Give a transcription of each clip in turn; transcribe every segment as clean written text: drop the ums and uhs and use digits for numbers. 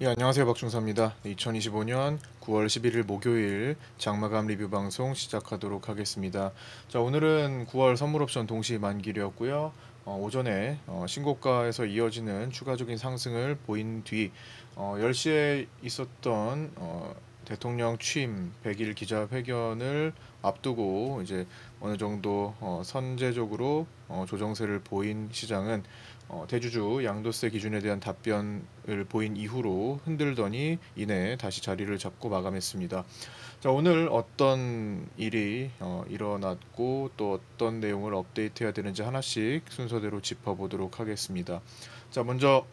예, 안녕하세요. 박중사입니다. 2025년 9월 11일 목요일 장마감 리뷰 방송 시작하도록 하겠습니다. 자, 오늘은 9월 선물 옵션 동시 만기일이었고요. 오전에 신고가에서 이어지는 추가적인 상승을 보인 뒤 10시에 있었던 대통령 취임 100일 기자회견을 앞두고 이제 어느 정도 선제적으로 조정세를 보인 시장은 대주주 양도세 기준에 대한 답변을 보인 이후로 흔들더니 이내 다시 자리를 잡고 마감했습니다. 자, 오늘 어떤 일이 일어났고 또 어떤 내용을 업데이트해야 되는지 하나씩 순서대로 짚어보도록 하겠습니다. 자, 먼저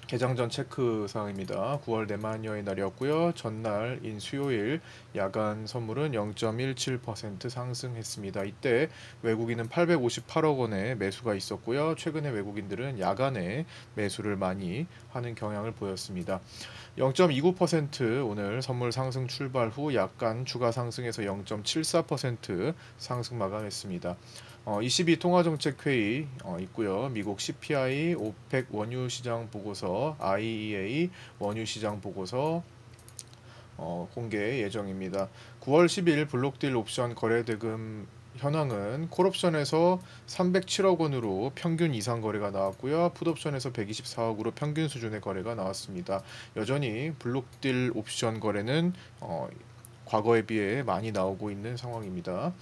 개장 전 체크 사항입니다. 9월 내만여의 날이었고요. 전날인 수요일 야간 선물은 0.17% 상승했습니다. 이때 외국인은 858억 원의 매수가 있었고요. 최근에 외국인들은 야간에 매수를 많이 하는 경향을 보였습니다. 0.29% 오늘 선물 상승 출발 후 약간 추가 상승해서 0.74% 상승 마감했습니다. 22 통화정책회의 있고요. 미국 CPI, 오펙 원유 시장 보고서, IEA 원유 시장 보고서 공개 예정입니다. 9월 10일 블록딜 옵션 거래 대금 현황은 콜옵션에서 307억 원으로 평균 이상 거래가 나왔고요. 풋옵션에서 124억으로 평균 수준의 거래가 나왔습니다. 여전히 블록딜 옵션 거래는 과거에 비해 많이 나오고 있는 상황입니다.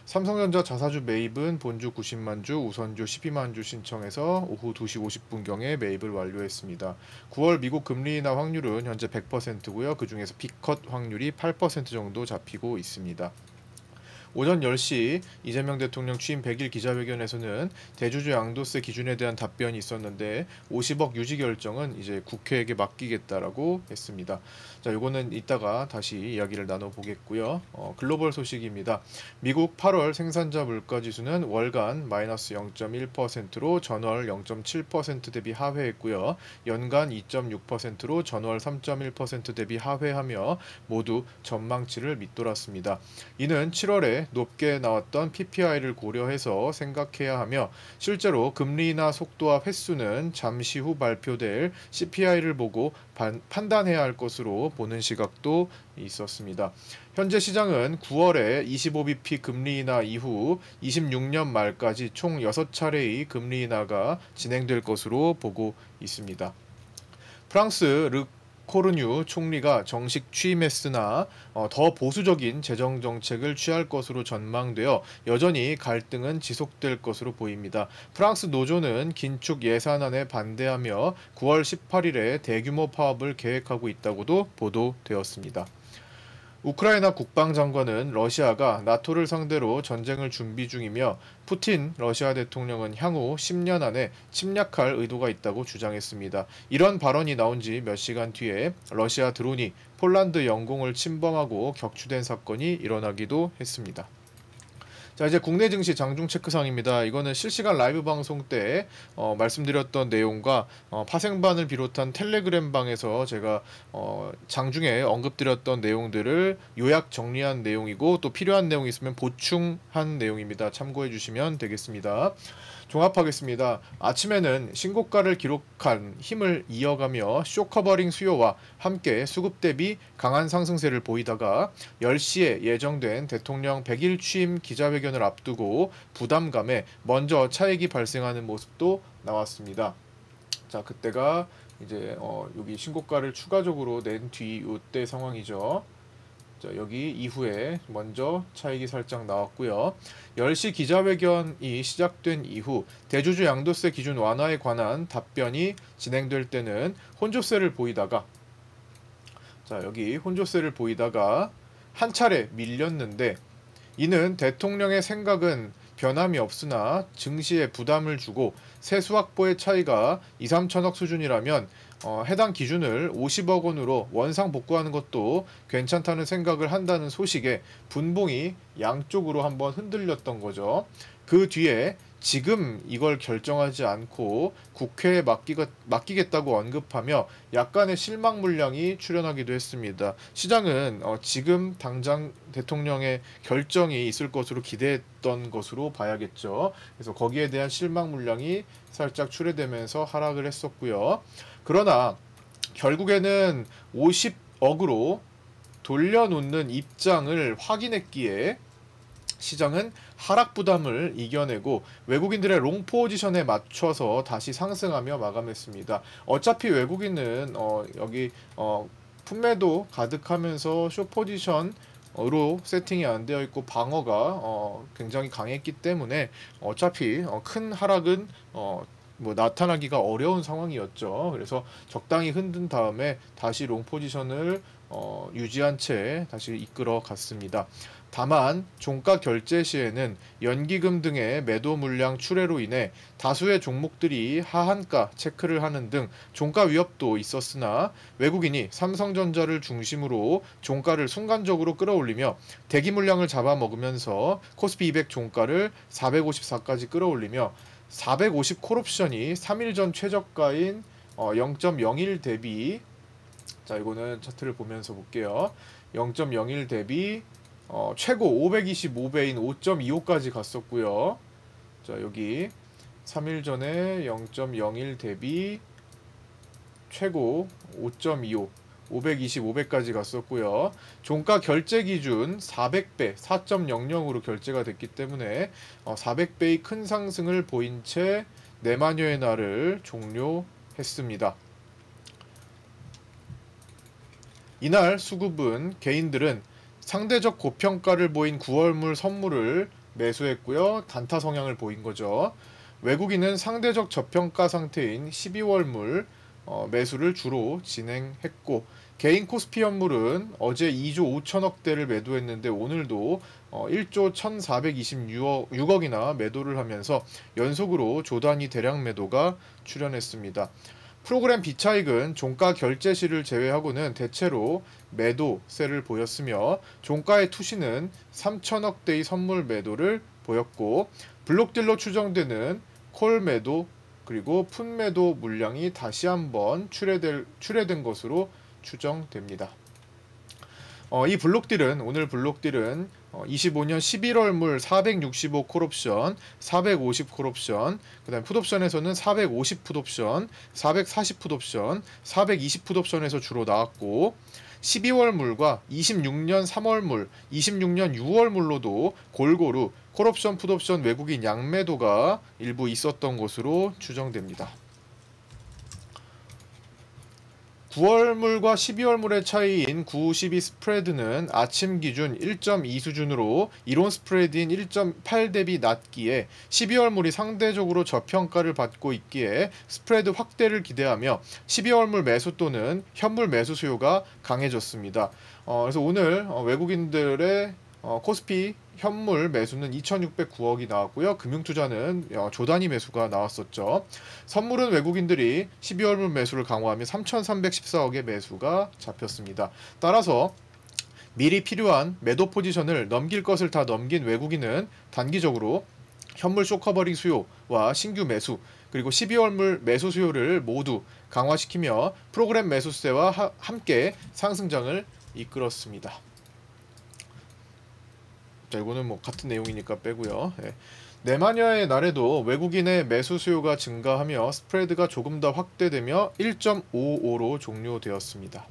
삼성전자 자사주 매입은 본주 90만 주, 우선주 12만 주 신청해서 오후 2시 50분경에 매입을 완료했습니다. 9월 미국 금리 인하 확률은 현재 100%고요. 그중에서 B컷 확률이 8% 정도 잡히고 있습니다. 오전 10시 이재명 대통령 취임 100일 기자회견에서는 대주주 양도세 기준에 대한 답변이 있었는데 50억 유지 결정은 이제 국회에게 맡기겠다라고 했습니다. 자, 요거는 이따가 다시 이야기를 나눠보겠고요. 글로벌 소식입니다. 미국 8월 생산자 물가지수는 월간 마이너스 0.1%로 전월 0.7% 대비 하회했고요. 연간 2.6%로 전월 3.1% 대비 하회하며 모두 전망치를 밑돌았습니다. 이는 7월에 높게 나왔던 PPI를 고려해서 생각해야 하며 실제로 금리 인하 속도와 횟수는 잠시 후 발표될 CPI를 보고 판단해야 할 것으로 보는 시각도 있었습니다. 현재 시장은 9월에 25bp 금리 인하 이후 26년 말까지 총 6차례의 금리 인하가 진행될 것으로 보고 있습니다. 프랑스 르 코르뉴 총리가 정식 취임했으나 더 보수적인 재정 정책을 취할 것으로 전망되어 여전히 갈등은 지속될 것으로 보입니다. 프랑스 노조는 긴축 예산안에 반대하며 9월 18일에 대규모 파업을 계획하고 있다고도 보도되었습니다. 우크라이나 국방장관은 러시아가 나토를 상대로 전쟁을 준비 중이며 푸틴 러시아 대통령은 향후 10년 안에 침략할 의도가 있다고 주장했습니다. 이런 발언이 나온 지 몇 시간 뒤에 러시아 드론이 폴란드 영공을 침범하고 격추된 사건이 일어나기도 했습니다. 자, 이제 국내 증시 장중 체크상입니다. 이거는 실시간 라이브 방송 때 말씀드렸던 내용과 파생반을 비롯한 텔레그램 방에서 제가 장중에 언급드렸던 내용들을 요약 정리한 내용이고 또 필요한 내용이 있으면 보충한 내용입니다. 참고해 주시면 되겠습니다. 종합하겠습니다. 아침에는 신고가를 기록한 힘을 이어가며 쇼커버링 수요와 함께 수급 대비 강한 상승세를 보이다가 10시에 예정된 대통령 100일 취임 기자회견을 앞두고 부담감에 먼저 차익이 발생하는 모습도 나왔습니다. 자, 그때가 이제 여기 신고가를 추가적으로 낸 뒤 이때 상황이죠. 자, 여기 이후에 먼저 차익이 살짝 나왔고요. 10시 기자회견이 시작된 이후 대주주 양도세 기준 완화에 관한 답변이 진행될 때는 혼조세를 보이다가 자, 여기 혼조세를 보이다가 한 차례 밀렸는데 이는 대통령의 생각은 변함이 없으나 증시에 부담을 주고 세수 확보의 차이가 2, 3천억 수준이라면 해당 기준을 50억 원으로 원상 복구하는 것도 괜찮다는 생각을 한다는 소식에 분봉이 양쪽으로 한번 흔들렸던 거죠. 그 뒤에 지금 이걸 결정하지 않고 국회에 맡기겠다고 언급하며 약간의 실망 물량이 출현하기도 했습니다. 시장은 지금 당장 대통령의 결정이 있을 것으로 기대했던 것으로 봐야겠죠. 그래서 거기에 대한 실망 물량이 살짝 출회되면서 하락을 했었고요. 그러나 결국에는 50억으로 돌려놓는 입장을 확인했기에 시장은 하락 부담을 이겨내고 외국인들의 롱 포지션에 맞춰서 다시 상승하며 마감했습니다. 어차피 외국인은 여기 품매도 가득하면서 숏 포지션으로 세팅이 안 되어 있고 방어가 굉장히 강했기 때문에 어차피 큰 하락은 뭐 나타나기가 어려운 상황이었죠. 그래서 적당히 흔든 다음에 다시 롱 포지션을 유지한 채 다시 이끌어 갔습니다. 다만 종가 결제 시에는 연기금 등의 매도 물량 출회로 인해 다수의 종목들이 하한가 체크를 하는 등 종가 위협도 있었으나 외국인이 삼성전자를 중심으로 종가를 순간적으로 끌어올리며 대기 물량을 잡아먹으면서 코스피 200 종가를 454까지 끌어올리며 450 콜옵션이 3일 전 최저가인 0.01 대비, 자 이거는 차트를 보면서 볼게요. 0.01 대비 최고 525배인 5.25까지 갔었고요. 자 여기 3일 전에 0.01 대비 최고 5.25 525배까지 갔었고요. 종가 결제 기준 400배 4.00으로 결제가 됐기 때문에 400배의 큰 상승을 보인 채 내마녀의 날을 종료했습니다. 이날 수급은 개인들은 상대적 고평가를 보인 9월물 선물을 매수했고요. 단타 성향을 보인 거죠. 외국인은 상대적 저평가 상태인 12월물 매수를 주로 진행했고 개인 코스피 현물은 어제 2조 5천억대를 매도했는데 오늘도 1조 1426억이나 매도를 하면서 연속으로 조단위 대량 매도가 출현했습니다. 프로그램 비차익은 종가 결제 시를 제외하고는 대체로 매도세를 보였으며 종가의 투시는 3천억대의 선물 매도를 보였고 블록딜로 추정되는 콜 매도 그리고 풋 매도 물량이 다시 한번 출회된 것으로 추정됩니다. 이 블록딜은 오늘 블록딜은 25년 11월물 465 콜옵션, 450 콜옵션, 그 다음에 풋옵션에서는 450 풋옵션, 440 풋옵션, 420 풋옵션에서 주로 나왔고 12월물과 26년 3월물, 26년 6월물로도 골고루 콜옵션, 풋옵션 외국인 양매도가 일부 있었던 것으로 추정됩니다. 9월물과 12월물의 차이인 9, 12 스프레드는 아침 기준 1.2 수준으로 이론 스프레드인 1.8 대비 낮기에 12월물이 상대적으로 저평가를 받고 있기에 스프레드 확대를 기대하며 12월물 매수 또는 현물 매수 수요가 강해졌습니다. 그래서 오늘 외국인들의 코스피 현물 매수는 2,609억이 나왔고요. 금융투자는 조단위 매수가 나왔었죠. 선물은 외국인들이 12월물 매수를 강화하며 3,314억의 매수가 잡혔습니다. 따라서 미리 필요한 매도 포지션을 넘길 것을 다 넘긴 외국인은 단기적으로 현물 쇼커버링 수요와 신규 매수 그리고 12월물 매수 수요를 모두 강화시키며 프로그램 매수세와 함께 상승장을 이끌었습니다. 자, 이거는 뭐 같은 내용이니까 빼고요. 내마녀의 날에도 외국인의 매수 수요가 증가하며 스프레드가 조금 더 확대되며 1.55로 종료되었습니다.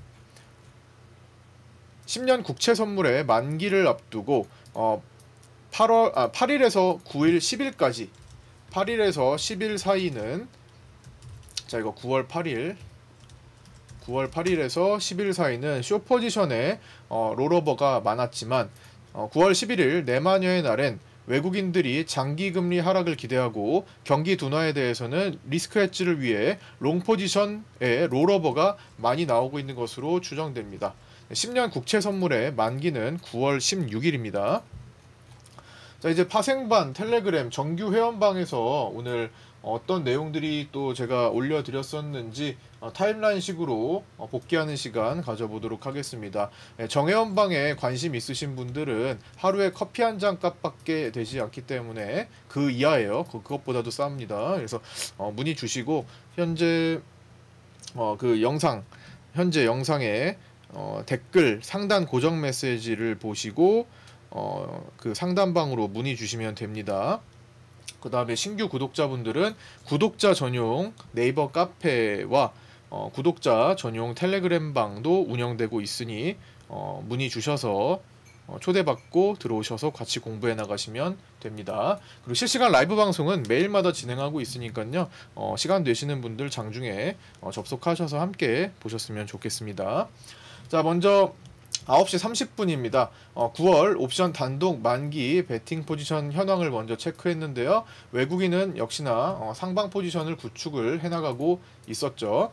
10년 국채 선물의 만기를 앞두고 8일에서 9일 10일까지 8일에서 10일 사이는 자 이거 9월 8일에서 10일 사이는 쇼 포지션에 롤오버가 많았지만 9월 11일 내마녀의 날엔 외국인들이 장기금리 하락을 기대하고 경기 둔화에 대해서는 리스크 헤지를 위해 롱 포지션에 롤오버가 많이 나오고 있는 것으로 추정됩니다. 10년 국채 선물의 만기는 9월 16일입니다. 자 이제 파생반 텔레그램 정규 회원방에서 오늘 어떤 내용들이 또 제가 올려드렸었는지 타임라인식으로 복귀하는 시간 가져보도록 하겠습니다. 정회원방에 관심 있으신 분들은 하루에 커피 한 잔 값밖에 되지 않기 때문에 그 이하예요. 그것보다도 쌉니다. 그래서 문의 주시고 현재 그 영상 현재 영상에 댓글 상단 고정 메시지를 보시고 그 상단방으로 문의 주시면 됩니다. 그 다음에 신규 구독자분들은 구독자 전용 네이버 카페와 구독자 전용 텔레그램 방도 운영되고 있으니 문의 주셔서 초대받고 들어오셔서 같이 공부해 나가시면 됩니다. 그리고 실시간 라이브 방송은 매일마다 진행하고 있으니까요. 시간 되시는 분들 장중에 접속하셔서 함께 보셨으면 좋겠습니다. 자, 먼저 9시 30분입니다. 9월 옵션 단독 만기 배팅 포지션 현황을 먼저 체크했는데요. 외국인은 역시나 상방 포지션을 구축을 해나가고 있었죠.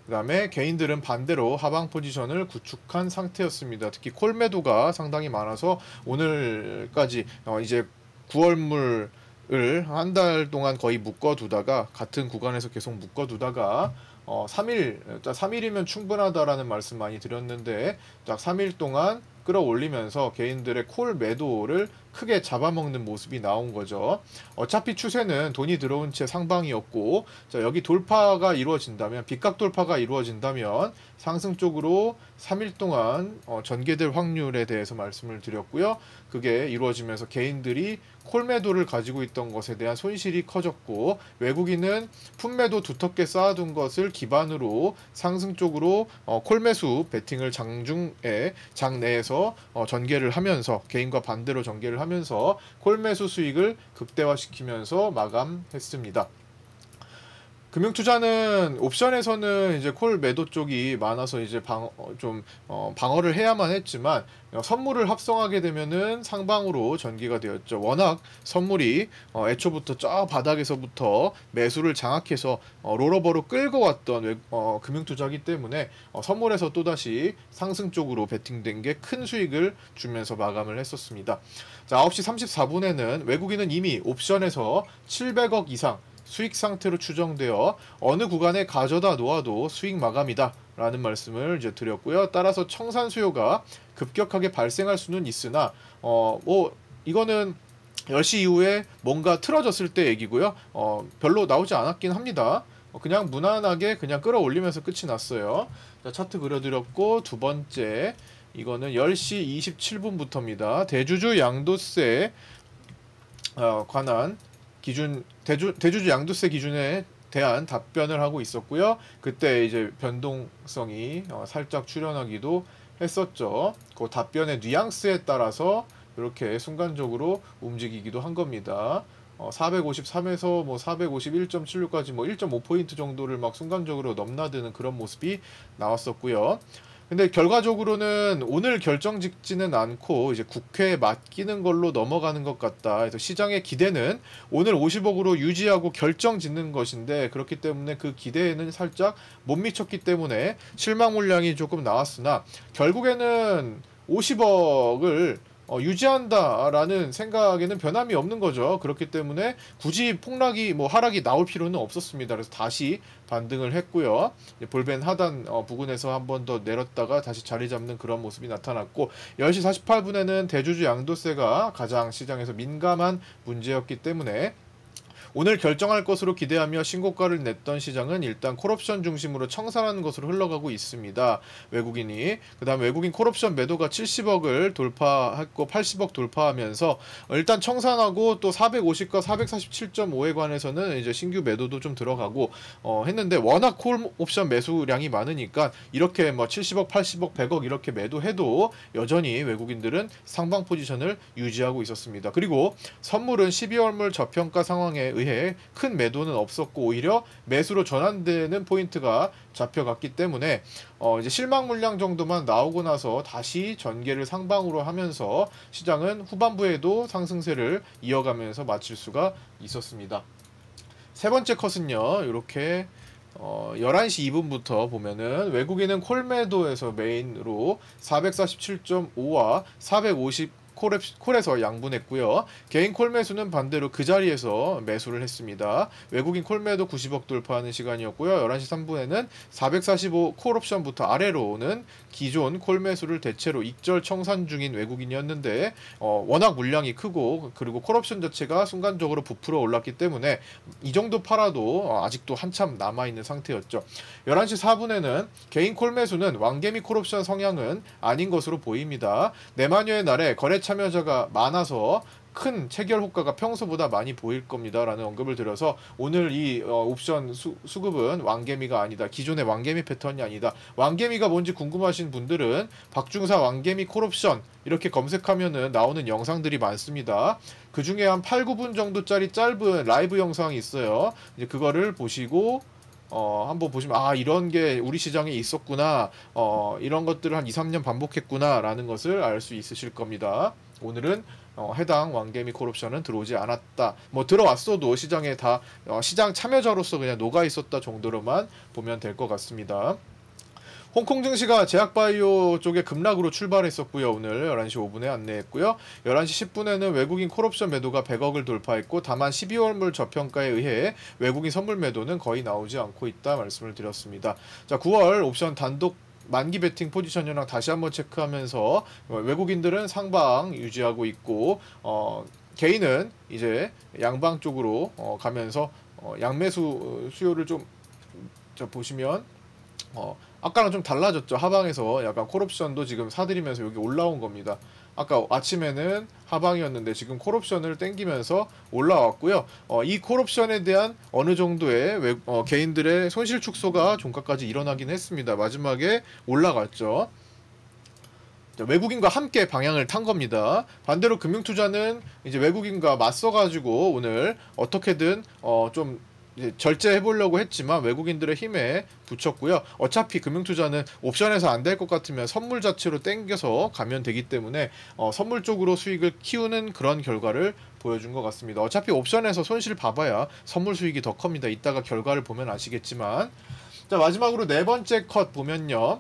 그 다음에 개인들은 반대로 하방 포지션을 구축한 상태였습니다. 특히 콜 매도가 상당히 많아서 오늘까지 이제 9월물을 한 달 동안 거의 묶어두다가 같은 구간에서 계속 묶어두다가 3일이면 충분하다라는 말씀 많이 드렸는데 딱 3일 동안 끌어올리면서 개인들의 콜 매도를 크게 잡아먹는 모습이 나온 거죠. 어차피 추세는 돈이 들어온 채 상방이었고, 자, 여기 돌파가 이루어진다면, 빗각 돌파가 이루어진다면 상승 쪽으로 3일 동안 전개될 확률에 대해서 말씀을 드렸고요. 그게 이루어지면서 개인들이 콜 매도를 가지고 있던 것에 대한 손실이 커졌고, 외국인은 풋 매도 두텁게 쌓아둔 것을 기반으로 상승 쪽으로 콜 매수 배팅을 장내에서 전개를 하면서, 개인과 반대로 전개를 하면서 콜 매수 수익을 극대화시키면서 마감했습니다. 금융투자는 옵션에서는 이제 콜 매도 쪽이 많아서 이제 방어를 해야만 했지만, 선물을 합성하게 되면은 상방으로 전개가 되었죠. 워낙 선물이 애초부터 저 바닥에서부터 매수를 장악해서 롤오버로 끌고 왔던 금융투자이기 때문에 선물에서 또다시 상승 쪽으로 베팅된 게 큰 수익을 주면서 마감을 했었습니다. 자, 9시 34분에는 외국인은 이미 옵션에서 700억 이상 수익 상태로 추정되어 어느 구간에 가져다 놓아도 수익 마감이다 라는 말씀을 이제 드렸고요. 따라서 청산 수요가 급격하게 발생할 수는 있으나 이거는 10시 이후에 뭔가 틀어졌을 때 얘기고요. 별로 나오지 않았긴 합니다. 그냥 무난하게 그냥 끌어올리면서 끝이 났어요. 자, 차트 그려드렸고, 두 번째 이거는 10시 27분부터입니다. 대주주 양도세 관한 기준, 대주주 양도세 기준에 대한 답변을 하고 있었고요. 그때 이제 변동성이 살짝 출현하기도 했었죠. 그 답변의 뉘앙스에 따라서 이렇게 순간적으로 움직이기도 한 겁니다. 453에서 451.76까지 1.5포인트 정도를 막 순간적으로 넘나드는 그런 모습이 나왔었고요. 근데 결과적으로는 오늘 결정 짓지는 않고 이제 국회에 맡기는 걸로 넘어가는 것 같다. 그래서 시장의 기대는 오늘 50억으로 유지하고 결정 짓는 것인데, 그렇기 때문에 그 기대에는 살짝 못 미쳤기 때문에 실망 물량이 조금 나왔으나 결국에는 50억을 유지한다라는 생각에는 변함이 없는 거죠. 그렇기 때문에 굳이 폭락이 하락이 나올 필요는 없었습니다. 그래서 다시 반등을 했고요. 볼벤 하단 부근에서 한 번 더 내렸다가 다시 자리 잡는 그런 모습이 나타났고, 10시 48분에는 대주주 양도세가 가장 시장에서 민감한 문제였기 때문에 오늘 결정할 것으로 기대하며 신고가를 냈던 시장은 일단 콜옵션 중심으로 청산하는 것으로 흘러가고 있습니다. 외국인이. 그 다음 외국인 콜옵션 매도가 70억을 돌파했고 80억 돌파하면서 일단 청산하고, 또 450과 447.5에 관해서는 이제 신규 매도도 좀 들어가고 했는데, 워낙 콜옵션 매수량이 많으니까 이렇게 70억, 80억, 100억 이렇게 매도해도 여전히 외국인들은 상방 포지션을 유지하고 있었습니다. 그리고 선물은 12월물 저평가 상황에 의해 큰 매도는 없었고 오히려 매수로 전환되는 포인트가 잡혀갔기 때문에 이제 실망 물량 정도만 나오고 나서 다시 전개를 상방으로 하면서 시장은 후반부에도 상승세를 이어가면서 마칠 수가 있었습니다. 세 번째 컷은요, 이렇게 11시 2분부터 보면은 외국인은 콜 매도에서 메인으로 447.5와 450 콜에서 양분했고요. 개인 콜 매수는 반대로 그 자리에서 매수를 했습니다. 외국인 콜 매도 90억 돌파하는 시간이었고요. 11시 3분에는 445 콜 옵션부터 아래로는 기존 콜 매수를 대체로 익절 청산 중인 외국인이었는데 워낙 물량이 크고, 그리고 콜 옵션 자체가 순간적으로 부풀어 올랐기 때문에 이 정도 팔아도 아직도 한참 남아있는 상태였죠. 11시 4분에는 개인 콜 매수는 왕개미 콜 옵션 성향은 아닌 것으로 보입니다. 내마녀의 날에 거래 참여자가 많아서 큰 체결 효과가 평소보다 많이 보일 겁니다라는 언급을 드려서 오늘 이 옵션 수급은 왕개미가 아니다. 기존의 왕개미 패턴이 아니다. 왕개미가 뭔지 궁금하신 분들은 박중사 왕개미 콜옵션 이렇게 검색하면은 나오는 영상들이 많습니다. 그 중에 한 8, 9분 정도짜리 짧은 라이브 영상이 있어요. 이제 그거를 보시고 한번 보시면 아 이런 게 우리 시장에 있었구나, 이런 것들을 한 2, 3년 반복했구나 라는 것을 알 수 있으실 겁니다. 오늘은 해당 왕개미 콜옵션은 들어오지 않았다. 뭐 들어왔어도 시장에 다 시장 참여자로서 그냥 녹아 있었다 정도로만 보면 될 것 같습니다. 홍콩 증시가 제약바이오 쪽에 급락으로 출발했었고요. 오늘 11시 5분에 안내했고요. 11시 10분에는 외국인 콜옵션 매도가 100억을 돌파했고 다만 12월물 저평가에 의해 외국인 선물 매도는 거의 나오지 않고 있다 말씀을 드렸습니다. 자, 9월 옵션 단독 만기 베팅 포지션 현황 다시 한번 체크하면서 외국인들은 상방 유지하고 있고 개인은 이제 양방 쪽으로 가면서 양매수 수요를 좀 보시면 아까랑 좀 달라졌죠. 하방에서 약간 콜옵션도 지금 사들이면서 여기 올라온 겁니다. 아까 아침에는 하방이었는데 지금 콜옵션을 땡기면서 올라왔고요. 이 콜옵션에 대한 어느 정도의 개인들의 손실 축소가 종가까지 일어나긴 했습니다. 마지막에 올라갔죠. 외국인과 함께 방향을 탄 겁니다. 반대로 금융투자는 이제 외국인과 맞서가지고 오늘 어떻게든 좀 이제 절제해 보려고 했지만 외국인들의 힘에 붙였고요. 어차피 금융투자는 옵션에서 안 될 것 같으면 선물 자체로 땡겨서 가면 되기 때문에 선물 쪽으로 수익을 키우는 그런 결과를 보여준 것 같습니다. 어차피 옵션에서 손실 봐봐야 선물 수익이 더 큽니다. 이따가 결과를 보면 아시겠지만, 자 마지막으로 네 번째 컷 보면요.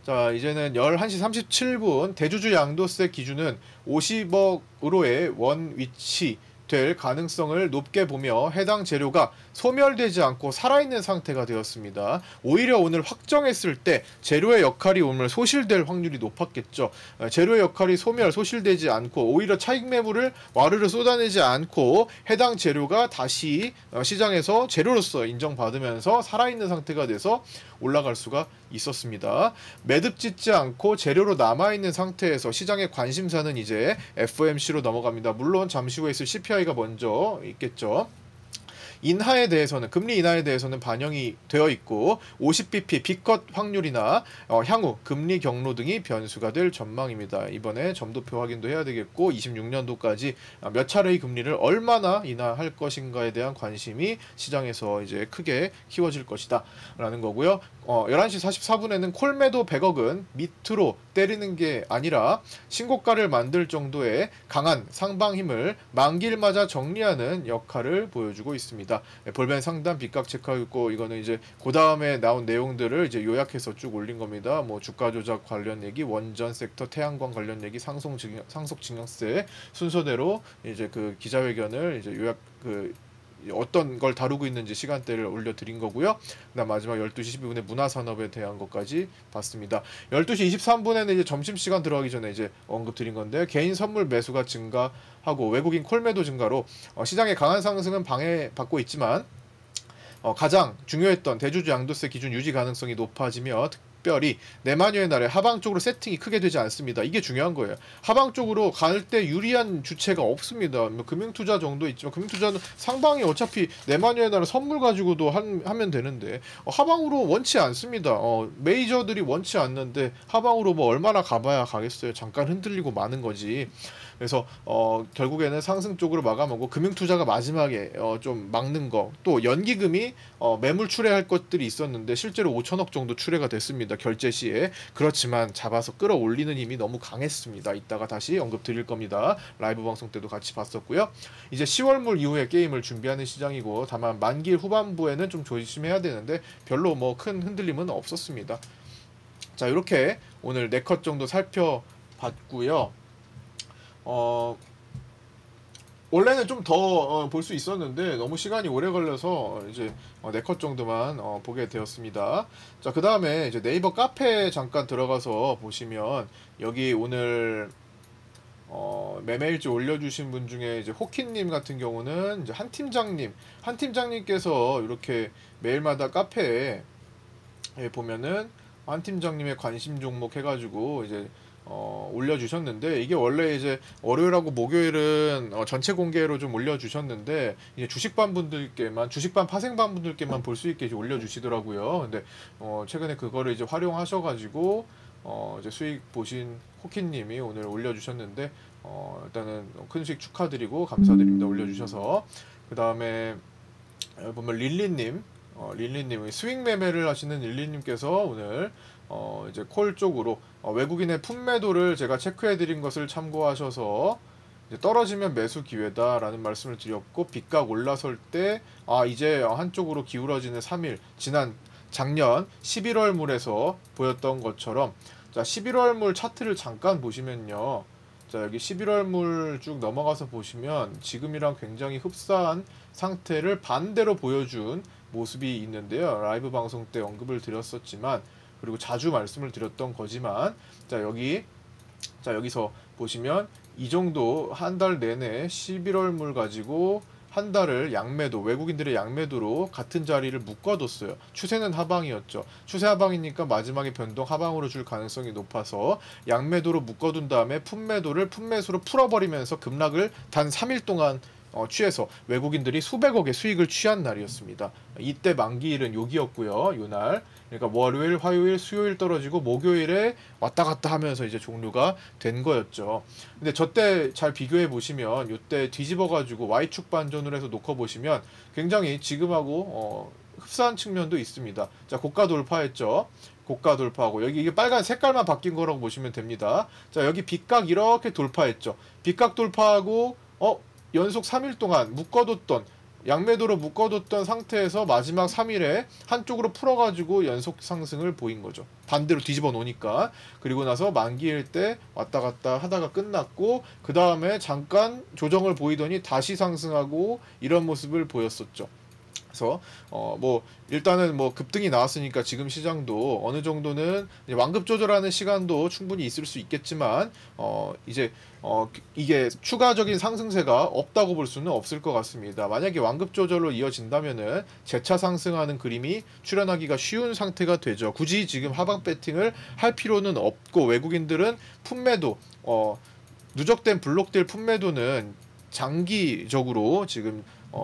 자 이제는 11시 37분 대주주 양도세 기준은 50억으로의 원 위치 될 가능성을 높게 보며 해당 재료가 소멸되지 않고 살아있는 상태가 되었습니다. 오히려 오늘 확정했을 때 재료의 역할이 오늘 소실될 확률이 높았겠죠. 재료의 역할이 소실되지 않고 오히려 차익 매물을 와르르 쏟아내지 않고 해당 재료가 다시 시장에서 재료로서 인정받으면서 살아있는 상태가 돼서 올라갈 수가 있었습니다. 매듭 짓지 않고 재료로 남아있는 상태에서 시장의 관심사는 이제 FOMC로 넘어갑니다. 물론 잠시 후에 있을 CPI가 먼저 있겠죠. 인하에 대해서는 금리 인하에 대해서는 반영이 되어 있고 50bp B컷 확률이나 향후 금리 경로 등이 변수가 될 전망입니다. 이번에 점도표 확인도 해야 되겠고 26년도까지 몇 차례의 금리를 얼마나 인하할 것인가에 대한 관심이 시장에서 이제 크게 키워질 것이다 라는 거고요. 11시 44분에는 콜매도 100억은 밑으로 때리는 게 아니라 신고가를 만들 정도의 강한 상방 힘을 만기를 맞아 정리하는 역할을 보여주고 있습니다. 볼벤 상단 빗각 체크하고 있고 이거는 이제 그 다음에 나온 내용들을 이제 요약해서 쭉 올린 겁니다. 뭐 주가 조작 관련 얘기, 원전 섹터, 태양광 관련 얘기, 상속 증여세 순서대로 이제 그 기자회견을 이제 요약 어떤 걸 다루고 있는지 시간대를 올려드린 거고요. 그다음 마지막 12시 12분에 문화산업에 대한 것까지 봤습니다. 12시 23분에는 이제 점심시간 들어가기 전에 이제 언급드린 건데 개인 선물 매수가 증가하고 외국인 콜매도 증가로 시장의 강한 상승은 방해받고 있지만 가장 중요했던 대주주 양도세 기준 유지 가능성이 높아지며 특별히 내만유의 날에 하방 쪽으로 세팅이 크게 되지 않습니다. 이게 중요한 거예요. 하방 쪽으로 갈 때 유리한 주체가 없습니다. 뭐 금융투자 정도 있지만 금융투자는 상방이 어차피 내만유의 날에 선물 가지고도 하면 되는데 하방으로 원치 않습니다. 메이저들이 원치 않는데 하방으로 뭐 얼마나 가봐야 가겠어요. 잠깐 흔들리고 마는 거지. 그래서 결국에는 상승 쪽으로 마감하고 금융투자가 마지막에 좀 막는 거, 또 연기금이 매물 출회할 것들이 있었는데 실제로 5천억 정도 출회가 됐습니다. 결제 시에. 그렇지만 잡아서 끌어올리는 힘이 너무 강했습니다. 이따가 다시 언급 드릴 겁니다. 라이브 방송 때도 같이 봤었고요. 이제 10월물 이후에 게임을 준비하는 시장이고 다만 만기 후반부에는 좀 조심해야 되는데 별로 뭐 큰 흔들림은 없었습니다. 자 이렇게 오늘 4컷 정도 살펴봤고요. 원래는 좀 더 볼 수 있었는데 너무 시간이 오래 걸려서 이제 4컷 정도만 보게 되었습니다. 자, 그 다음에 이제 네이버 카페에 잠깐 들어가서 보시면 여기 오늘 매매일지 올려주신 분 중에 이제 호키님 같은 경우는 이제 한 팀장님께서 이렇게 매일마다 카페에 보면은 한 팀장님의 관심 종목 해가지고 이제 올려주셨는데, 이게 원래 이제 월요일하고 목요일은 전체 공개로 좀 올려주셨는데, 이제 주식반 분들께만, 주식반 파생반 분들께만 볼 수 있게 이제 올려주시더라고요. 근데 최근에 그거를 이제 활용하셔가지고 이제 수익 보신 호키님이 오늘 올려주셨는데, 일단은 큰 수익 축하드리고 감사드립니다. 올려주셔서. 그 다음에 보면 릴리님 스윙 매매를 하시는 릴리님께서 오늘 이제 콜 쪽으로 외국인의 품매도를 제가 체크해드린 것을 참고하셔서 이제 떨어지면 매수 기회다라는 말씀을 드렸고, 빗각 올라설 때 이제 한쪽으로 기울어지는 3일, 작년 11월 물에서 보였던 것처럼, 자 11월 물 차트를 잠깐 보시면요, 자 여기 11월 물 쭉 넘어가서 보시면 지금이랑 굉장히 흡사한 상태를 반대로 보여준 모습이 있는데요. 라이브 방송 때 언급을 드렸었지만, 그리고 자주 말씀을 드렸던 거지만, 자 여기서 보시면 이 정도 한 달 내내 11월 물 가지고 한 달을 양매도, 외국인들의 양매도로 같은 자리를 묶어뒀어요. 추세는 하방이었죠. 추세 하방이니까 마지막에 변동 하방으로 줄 가능성이 높아서 양매도로 묶어둔 다음에 품매도를 품매수로 풀어버리면서 급락을 단 3일 동안 취해서 외국인들이 수백억의 수익을 취한 날이었습니다. 이때 만기일은 여기였고요. 요날. 그러니까 월요일, 화요일, 수요일 떨어지고 목요일에 왔다 갔다 하면서 이제 종료가 된 거였죠. 근데 저때 잘 비교해 보시면, 요때 뒤집어 가지고 Y축 반전을 해서 놓고 보시면 굉장히 지금하고 흡사한 측면도 있습니다. 자, 고가 돌파했죠. 고가 돌파하고, 여기 이게 빨간 색깔만 바뀐 거라고 보시면 됩니다. 자, 여기 빗각 이렇게 돌파했죠. 빗각 돌파하고 연속 3일 동안 묶어뒀던, 양매도로 묶어뒀던 상태에서 마지막 3일에 한쪽으로 풀어가지고 연속 상승을 보인 거죠. 반대로 뒤집어 놓으니까. 그리고 나서 만기일 때 왔다 갔다 하다가 끝났고, 그 다음에 잠깐 조정을 보이더니 다시 상승하고, 이런 모습을 보였었죠. 그래서 일단은 급등이 나왔으니까 지금 시장도 어느 정도는 이제 완급 조절하는 시간도 충분히 있을 수 있겠지만, 이게 추가적인 상승세가 없다고 볼 수는 없을 것 같습니다. 만약에 완급 조절로 이어진다면은 재차 상승하는 그림이 출현하기가 쉬운 상태가 되죠. 굳이 지금 하방 배팅을 할 필요는 없고, 외국인들은 품매도 누적된 블록딜 품매도는 장기적으로 지금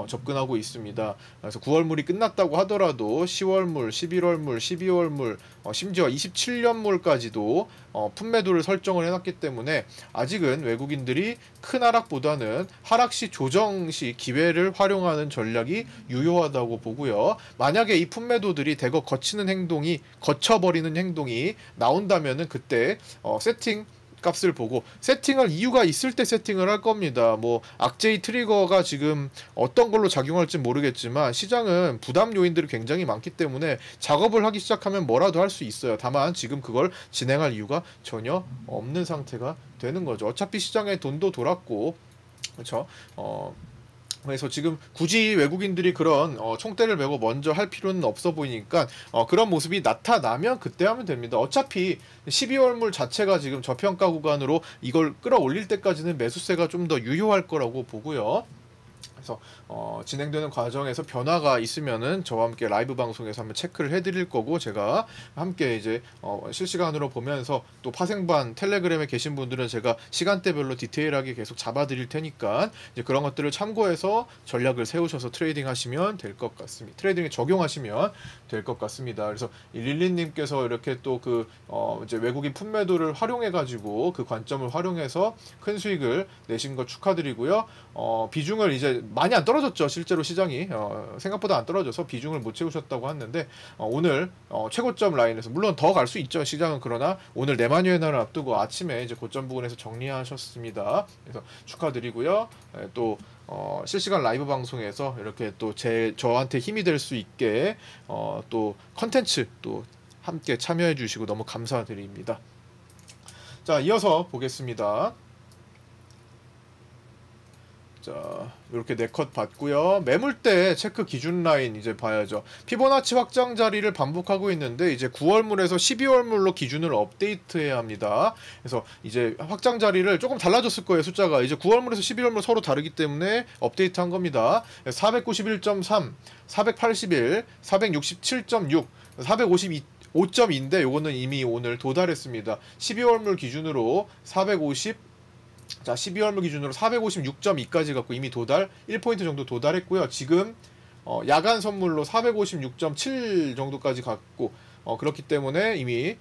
접근하고 있습니다. 그래서 9월물이 끝났다고 하더라도 10월물, 11월물, 12월물, 심지어 27년물까지도 품매도를 설정을 해놨기 때문에 아직은 외국인들이 큰 하락보다는 하락시 조정시 기회를 활용하는 전략이 유효하다고 보고요. 만약에 이 품매도들이 대거 거쳐버리는 행동이 나온다면은 그때 세팅 값을 보고, 세팅할 이유가 있을 때 세팅을 할 겁니다. 악재의 트리거가 지금 어떤 걸로 작용할지 모르겠지만, 시장은 부담 요인들이 굉장히 많기 때문에 작업을 하기 시작하면 뭐라도 할 수 있어요. 다만 지금 그걸 진행할 이유가 전혀 없는 상태가 되는 거죠. 어차피 시장에 돈도 돌았고, 그렇죠. 그래서 지금 굳이 외국인들이 그런 총대를 메고 먼저 할 필요는 없어 보이니까 그런 모습이 나타나면 그때 하면 됩니다. 어차피 12월물 자체가 지금 저평가 구간으로 이걸 끌어올릴 때까지는 매수세가 좀 더 유효할 거라고 보고요. 그래서 진행되는 과정에서 변화가 있으면은 저와 함께 라이브 방송에서 한번 체크를 해드릴 거고, 제가 함께 이제 실시간으로 보면서, 또 파생반 텔레그램에 계신 분들은 제가 시간대별로 디테일하게 계속 잡아드릴 테니까 이제 그런 것들을 참고해서 전략을 세우셔서 트레이딩 하시면 될 것 같습니다. 트레이딩에 적용하시면 될 것 같습니다. 그래서 이 릴리님께서 이렇게 또 이제 외국인 품매도를 활용해가지고 그 관점을 활용해서 큰 수익을 내신 거 축하드리고요. 비중을 이제 많이 안 떨어졌죠. 실제로 시장이 생각보다 안 떨어져서 비중을 못 채우셨다고 하는데, 오늘 최고점 라인에서 물론 더 갈 수 있죠, 시장은. 그러나 오늘 내마뉴의 날을 앞두고 아침에 이제 고점 부근에서 정리하셨습니다. 그래서 축하드리고요. 또 실시간 라이브 방송에서 이렇게 또 저한테 힘이 될 수 있게 또 컨텐츠 또 함께 참여해 주시고 너무 감사드립니다. 자, 이어서 보겠습니다. 자, 이렇게 4컷 봤고요. 매물대 체크 기준 라인 이제 봐야죠. 피보나치 확장 자리를 반복하고 있는데, 이제 9월물에서 12월물로 기준을 업데이트해야 합니다. 그래서 이제 확장 자리를 조금 달라졌을 거예요, 숫자가. 이제 9월물에서 12월물 서로 다르기 때문에 업데이트 한 겁니다. 491.3, 481, 467.6, 452 5.2인데 요거는 이미 오늘 도달했습니다. 12월물 기준으로 450, 자 12월물 기준으로 456.2까지 갖고 이미 도달 1포인트 정도 도달했고요. 지금 야간 선물로 456.7 정도까지 갔고 그렇기 때문에 이미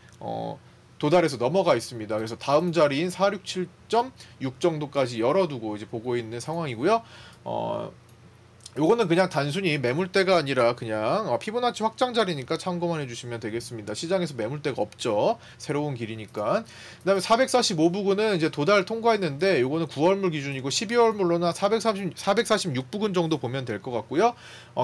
도달해서 넘어가 있습니다. 그래서 다음 자리인 467.6 정도까지 열어두고 이제 보고 있는 상황이고요. 요거는 그냥 단순히 매물대가 아니라 그냥 피보나치 확장 자리니까 참고만 해주시면 되겠습니다. 시장에서 매물대가 없죠. 새로운 길이니까. 그 다음에 445부근은 이제 도달 통과했는데 요거는 9월물 기준이고 12월물로나 446부근 정도 보면 될 것 같고요.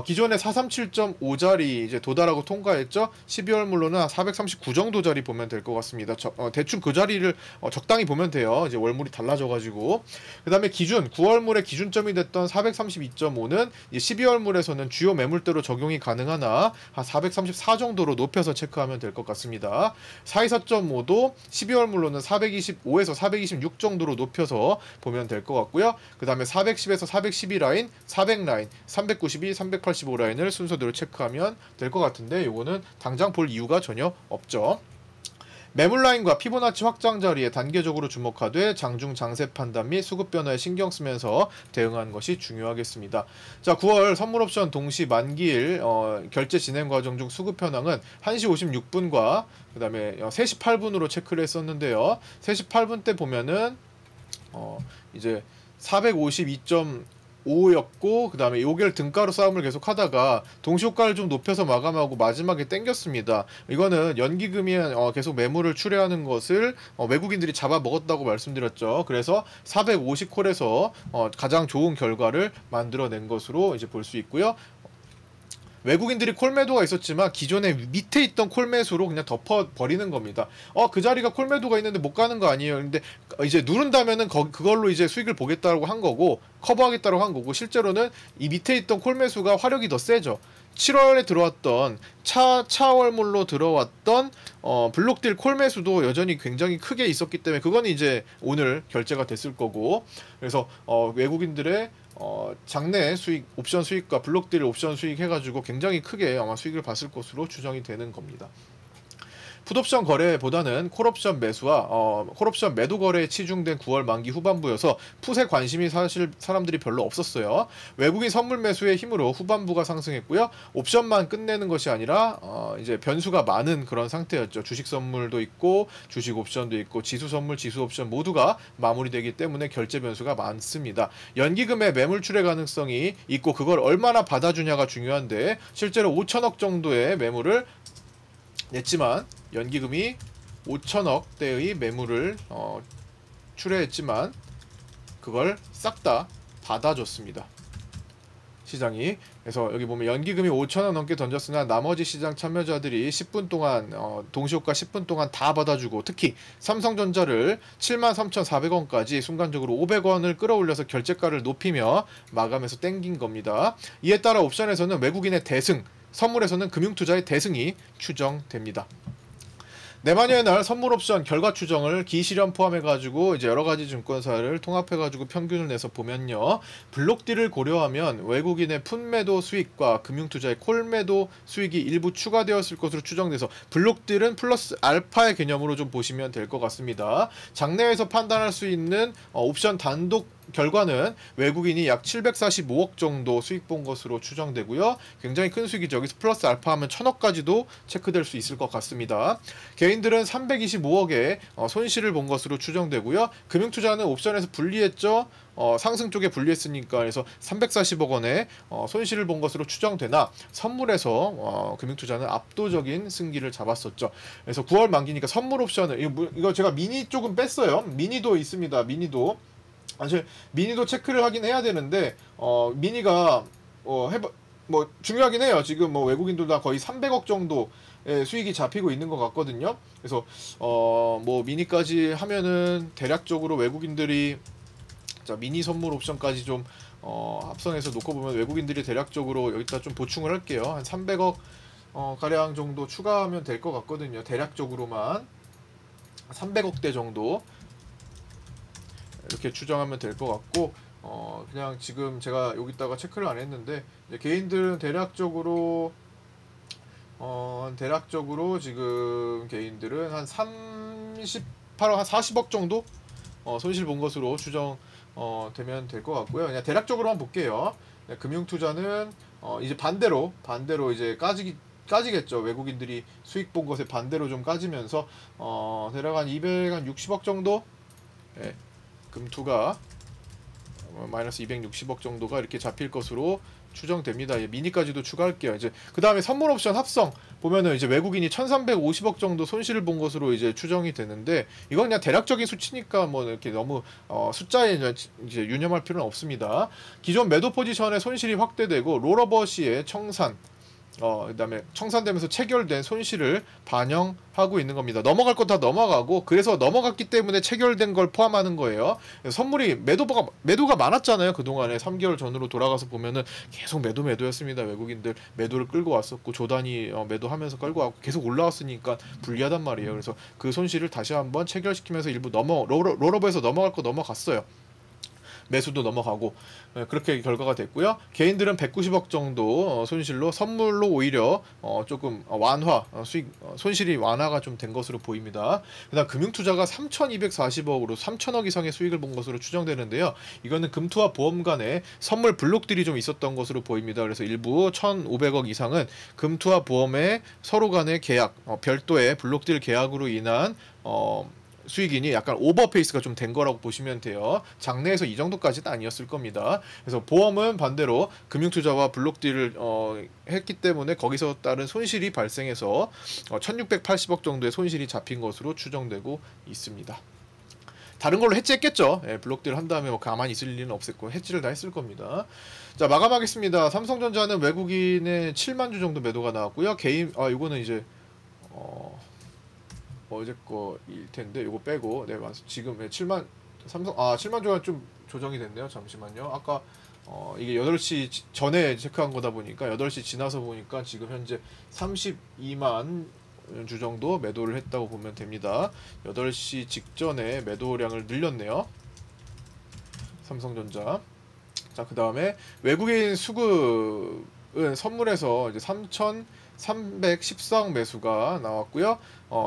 기존에 437.5 자리 이제 도달하고 통과했죠. 12월물로나 439 정도 자리 보면 될 것 같습니다. 대충 그 자리를 적당히 보면 돼요. 이제 월물이 달라져가지고. 그 다음에 기준 9월물의 기준점이 됐던 432.5는 12월물에서는 주요 매물대로 적용이 가능하나 한 434 정도로 높여서 체크하면 될 것 같습니다. 424.5도 12월물로는 425에서 426 정도로 높여서 보면 될 것 같고요. 그 다음에 410에서 412 라인, 400 라인, 392, 385 라인을 순서대로 체크하면 될 것 같은데 요거는 당장 볼 이유가 전혀 없죠. 매물 라인과 피보나치 확장 자리에 단계적으로 주목하되 장중 장세 판단 및 수급 변화에 신경 쓰면서 대응하는 것이 중요하겠습니다. 자, 9월 선물 옵션 동시 만기일 결제 진행 과정 중 수급 현황은 1시 56분과 그 다음에 3시 8분으로 체크를 했었는데요. 3시 8분 때 보면은 이제 452.5였고 그 다음에 요길 등가로 싸움을 계속 하다가 동시효과를 좀 높여서 마감하고 마지막에 땡겼습니다. 이거는 연기금이 계속 매물을 출회하는 것을 외국인들이 잡아먹었다고 말씀드렸죠. 그래서 450콜에서 가장 좋은 결과를 만들어낸 것으로 이제 볼 수 있고요. 외국인들이 콜매도가 있었지만 기존에 밑에 있던 콜매수로 그냥 덮어버리는 겁니다. 그 자리가 콜매도가 있는데 못 가는 거 아니에요. 근데 이제 누른다면은 그걸로 이제 수익을 보겠다고 한 거고 커버하겠다고 한 거고 실제로는 이 밑에 있던 콜매수가 화력이 더 세죠. 7월에 들어왔던 차월물로 들어왔던 블록딜 콜매수도 여전히 굉장히 크게 있었기 때문에 그건 이제 오늘 결제가 됐을 거고 그래서 외국인들의 장내 수익, 옵션 수익과 블록딜 옵션 수익 해가지고 굉장히 크게 아마 수익을 봤을 것으로 추정이 되는 겁니다. 풋옵션 거래보다는 콜옵션 매수와 콜옵션 매도 거래에 치중된 9월 만기 후반부여서 풋에 관심이 사실 사람들이 별로 없었어요. 외국인 선물 매수의 힘으로 후반부가 상승했고요. 옵션만 끝내는 것이 아니라 이제 변수가 많은 그런 상태였죠. 주식 선물도 있고 주식 옵션도 있고 지수 선물, 지수 옵션 모두가 마무리되기 때문에 결제 변수가 많습니다. 연기금의 매물 출회 가능성이 있고 그걸 얼마나 받아주냐가 중요한데 실제로 5천억 정도의 매물을 냈지만 연기금이 5천억대의 매물을 출회했지만 그걸 싹 다 받아줬습니다. 시장이. 그래서 여기 보면 연기금이 5천억 넘게 던졌으나 나머지 시장 참여자들이 10분 동안 동시효과 10분 동안 다 받아주고 특히 삼성전자를 73,400원까지 순간적으로 500원을 끌어올려서 결제가를 높이며 마감해서 땡긴 겁니다. 이에 따라 옵션에서는 외국인의 대승, 선물에서는 금융투자의 대승이 추정됩니다. 내마녀의 날 선물 옵션 결과 추정을 기실현 포함해가지고 이제 여러가지 증권사를 통합해가지고 평균을 내서 보면요. 블록딜을 고려하면 외국인의 풋매도 수익과 금융투자의 콜매도 수익이 일부 추가되었을 것으로 추정돼서 블록딜은 플러스 알파의 개념으로 좀 보시면 될 것 같습니다. 장내에서 판단할 수 있는 옵션 단독 결과는 외국인이 약 745억 정도 수익 본 것으로 추정되고요. 굉장히 큰 수익이죠. 여기서 플러스 알파 하면 1000억까지도 체크될 수 있을 것 같습니다. 개인들은 325억의 손실을 본 것으로 추정되고요. 금융투자는 옵션에서 분리했죠. 상승 쪽에 분리했으니까 그래서 340억 원의 손실을 본 것으로 추정되나 선물에서 금융투자는 압도적인 승기를 잡았었죠. 그래서 9월 만기니까 선물 옵션을 이거 제가 미니 조금 뺐어요. 미니도 있습니다. 미니도 사실 미니도 체크를 하긴 해야 되는데 미니가 뭐 중요하긴 해요. 지금 뭐 외국인도 다 거의 300억 정도의 수익이 잡히고 있는 것 같거든요. 그래서 뭐 미니까지 하면은 대략적으로 외국인들이 자 미니 선물 옵션까지 좀 합성해서 놓고 보면 외국인들이 대략적으로 여기다 좀 보충을 할게요. 한 300억 가량 정도 추가하면 될 것 같거든요. 대략적으로만 300억대 정도 이렇게 추정하면 될 것 같고 그냥 지금 제가 여기다가 체크를 안 했는데 개인들은 대략적으로 대략적으로 지금 개인들은 한 38억, 한 40억 정도 손실 본 것으로 추정 되면 될 것 같고요. 그냥 대략적으로만 볼게요. 네, 금융투자는 이제 반대로 이제 까지겠죠. 외국인들이 수익 본 것에 반대로 좀 까지면서 대략 한 260억 정도, 예, 금투가 마이너스 260억 정도가 이렇게 잡힐 것으로 추정됩니다. 예, 미니까지도 추가할게요. 이제 그 다음에 선물 옵션 합성 보면은 이제 외국인이 1,350억 정도 손실을 본 것으로 이제 추정이 되는데, 이건 그냥 대략적인 수치니까 뭐 이렇게 너무 숫자에 이제 유념할 필요는 없습니다. 기존 매도 포지션의 손실이 확대되고 롤어버시의 청산, 그다음에 청산되면서 체결된 손실을 반영하고 있는 겁니다. 넘어갈 거 다 넘어가고, 그래서 넘어갔기 때문에 체결된 걸 포함하는 거예요. 선물이 매도가 많았잖아요. 그동안에 3개월 전으로 돌아가서 보면은 계속 매도였습니다. 외국인들 매도를 끌고 왔었고, 조단이 매도하면서 끌고 왔고 계속 올라왔으니까 불리하단 말이에요. 그래서 그 손실을 다시 한번 체결시키면서 일부 롤오버에서 넘어갈 거 넘어갔어요. 매수도 넘어가고, 그렇게 결과가 됐고요. 개인들은 190억 정도 손실로, 선물로 오히려 조금 완화, 수익 손실이 완화가 좀 된 것으로 보입니다. 그다음 금융투자가 3,240억으로 3,000억 이상의 수익을 본 것으로 추정되는데요. 이거는 금투와 보험 간에 선물 블록들이 좀 있었던 것으로 보입니다. 그래서 일부 1,500억 이상은 금투와 보험의 서로 간의 계약, 별도의 블록딜 계약으로 인한 수익인이 약간 오버페이스가 좀 된 거라고 보시면 돼요. 장내에서 이 정도까지는 아니었을 겁니다. 그래서 보험은 반대로 금융투자와 블록딜을 했기 때문에 거기서 따른 손실이 발생해서 1680억 정도의 손실이 잡힌 것으로 추정되고 있습니다. 다른 걸로 해지했겠죠. 예, 블록딜 한 다음에 뭐 가만히 있을 일은 없었고 해지를 다 했을 겁니다. 자, 마감하겠습니다. 삼성전자는 외국인의 7만 주 정도 매도가 나왔고요. 개인, 이거는 이제 어제 거일 텐데 요거 빼고, 네, 맞습니다. 지금 7만 삼성 7만 주가 좀 조정이 됐네요. 잠시만요. 아까 이게 8시 전에 체크한 거다 보니까 8시 지나서 보니까 지금 현재 32만 주 정도 매도를 했다고 보면 됩니다. 8시 직전에 매도량을 늘렸네요. 삼성전자. 자, 그 다음에 외국인 수급은 선물에서 이제 3,314억 매수가 나왔고요.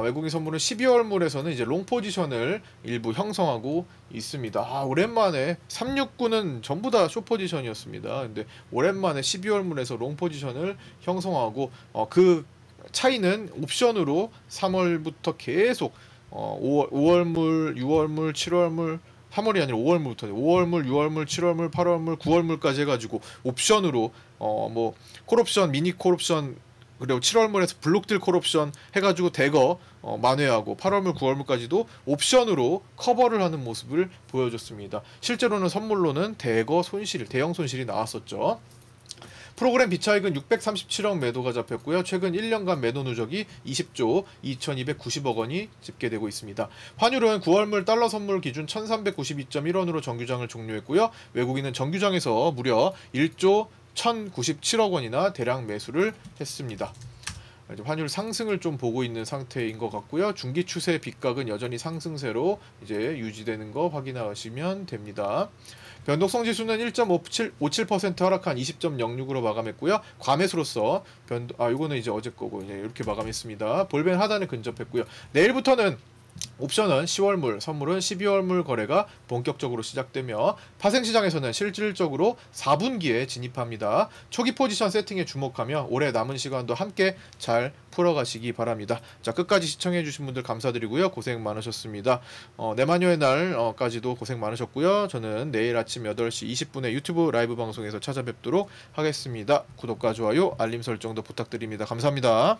외국인 선물은 12월물에서는 이제 롱 포지션을 일부 형성하고 있습니다. 오랜만에 369는 전부 다 숏 포지션이었습니다. 근데 오랜만에 12월물에서 롱 포지션을 형성하고, 그 차이는 옵션으로 3월부터 계속 5월물, 6월물, 7월물, 3월이 아니라 5월물부터 5월물, 6월물, 7월물, 8월물, 9월물까지 해가지고 옵션으로 뭐 콜옵션, 미니 콜옵션, 그리고 7월물에서 블록딜 콜옵션 해가지고 대거 만회하고 8월물, 9월물까지도 옵션으로 커버를 하는 모습을 보여줬습니다. 실제로는 선물로는 대거 대형 손실이 나왔었죠. 프로그램 비차익은 637억 매도가 잡혔고요. 최근 1년간 매도 누적이 20조 2290억 원이 집계되고 있습니다. 환율은 9월물 달러 선물 기준 1392.1원으로 정규장을 종료했고요. 외국인은 정규장에서 무려 1조 1097억 원이나 대량 매수를 했습니다. 환율 상승을 좀 보고 있는 상태인 것 같고요. 중기 추세 빗각은 여전히 상승세로 이제 유지되는 거 확인하시면 됩니다. 변동성 지수는 1.57% 하락한 20.06으로 마감했고요. 과매수로서 이거는 이제 어제 거고 이제 이렇게 마감했습니다. 볼벤 하단에 근접했고요. 내일부터는 옵션은 10월물, 선물은 12월물 거래가 본격적으로 시작되며 파생시장에서는 실질적으로 4분기에 진입합니다. 초기 포지션 세팅에 주목하며 올해 남은 시간도 함께 잘 풀어가시기 바랍니다. 자, 끝까지 시청해주신 분들 감사드리고요. 고생 많으셨습니다. 내마녀의 날까지도 고생 많으셨고요. 저는 내일 아침 8시 20분에 유튜브 라이브 방송에서 찾아뵙도록 하겠습니다. 구독과 좋아요, 알림 설정도 부탁드립니다. 감사합니다.